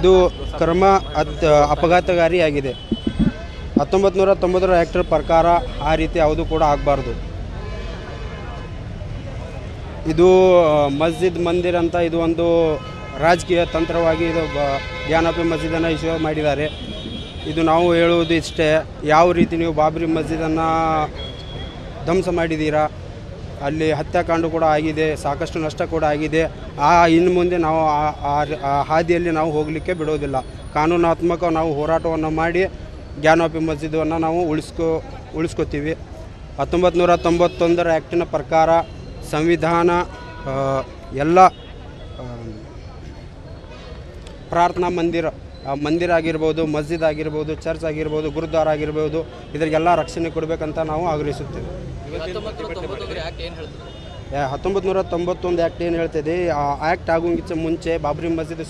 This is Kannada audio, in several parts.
ಇದು ಕ್ರಮ ಅಪಘಾತಕಾರಿಯಾಗಿದೆ. 1990 ಆ್ಯಕ್ಟ್ ಪ್ರಕಾರ ಆ ರೀತಿ ಯಾವುದು ಕೂಡ ಆಗಬಾರ್ದು. ಇದು ಮಸ್ಜಿದ್ ಮಂದಿರ್ ಅಂತ ಇದು ಒಂದು ರಾಜಕೀಯ ತಂತ್ರವಾಗಿ ಇದು ಜ್ಞಾನಪಿ ಮಸ್ಜಿದನ್ನು ಇಶ್ಯೂ ಮಾಡಿದ್ದಾರೆ. ಇದು ನಾವು ಹೇಳುವುದು ಇಷ್ಟೇ, ಯಾವ ರೀತಿ ನೀವು ಬಾಬ್ರಿ ಮಸ್ಜಿದನ್ನು ಧ್ವಂಸ ಮಾಡಿದ್ದೀರಾ, ಅಲ್ಲಿ ಹತ್ಯಾಕಾಂಡ ಕೂಡ ಆಗಿದೆ, ಸಾಕಷ್ಟು ನಷ್ಟ ಕೂಡ ಆಗಿದೆ. ಇನ್ನು ಮುಂದೆ ನಾವು ಆ ಹಾದಿಯಲ್ಲಿ ನಾವು ಹೋಗಲಿಕ್ಕೆ ಬಿಡೋದಿಲ್ಲ. ಕಾನೂನಾತ್ಮಕ ನಾವು ಹೋರಾಟವನ್ನು ಮಾಡಿ ಜ್ಞಾನಪಿ ಮಸ್ಜಿದನ್ನು ನಾವು ಉಳಿಸ್ಕೋತೀವಿ. 1991 ಆ್ಯಕ್ಟಿನ ಪ್ರಕಾರ ಸಂವಿಧಾನ ಎಲ್ಲ ಪ್ರಾರ್ಥನಾ ಮಂದಿರ ಆಗಿರ್ಬೋದು, ಮಸ್ಜಿದ್ ಆಗಿರ್ಬೋದು, ಚರ್ಚ್ ಆಗಿರ್ಬೋದು, ಗುರುದ್ವಾರ ಆಗಿರ್ಬೋದು, ಇದರಿಗೆಲ್ಲ ರಕ್ಷಣೆ ಕೊಡಬೇಕಂತ ನಾವು ಆಗ್ರಹಿಸುತ್ತೇವೆ. 1991 ಆ್ಯಕ್ಟ್ ಏನು ಹೇಳ್ತಿದೆ, ಆ ಆ್ಯಕ್ಟ್ ಆಗೋಂಗಿಂತ ಮುಂಚೆ ಬಾಬ್ರಿ ಮಸ್ಜಿದ್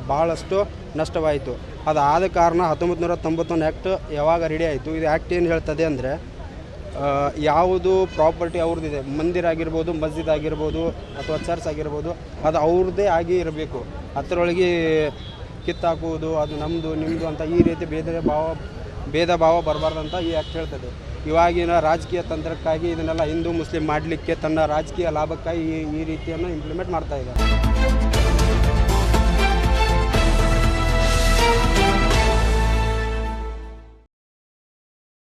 ಭಾಳಷ್ಟು ನಷ್ಟವಾಯಿತು. ಅದಾದ ಕಾರಣ 1991 ಆ್ಯಕ್ಟ್ ಯಾವಾಗ ರೆಡಿ ಆಯಿತು, ಇದು ಆ್ಯಕ್ಟ್ ಏನು ಹೇಳ್ತದೆ ಅಂದರೆ, ಯಾವುದು ಪ್ರಾಪರ್ಟಿ ಅವ್ರದ್ದಿದೆ, ಮಂದಿರ ಆಗಿರ್ಬೋದು, ಮಸ್ಜಿದ್ ಆಗಿರ್ಬೋದು ಅಥವಾ ಚರ್ಚ್ ಆಗಿರ್ಬೋದು, ಅದು ಅವ್ರದ್ದೇ ಆಗಿ ಇರಬೇಕು. ಅದರೊಳಗೆ ಕಿತ್ತಾಕುವುದು, ಅದು ನಮ್ಮದು ನಿಮ್ಮದು ಅಂತ ಈ ರೀತಿ ಭೇದ ಭಾವ ಬರಬಾರ್ದಂತ ಈ ಆ್ಯಕ್ಟ್ ಹೇಳ್ತದೆ. ಇವಾಗಿನ ರಾಜಕೀಯ ತಂತ್ರಕ್ಕಾಗಿ ಇದನ್ನೆಲ್ಲ ಹಿಂದೂ ಮುಸ್ಲಿಂ ಮಾಡಲಿಕ್ಕೆ ತನ್ನ ರಾಜಕೀಯ ಲಾಭಕ್ಕಾಗಿ ಈ ರೀತಿಯನ್ನು ಇಂಪ್ಲಿಮೆಂಟ್ ಮಾಡ್ತಾ ಇದ್ದಾರೆ.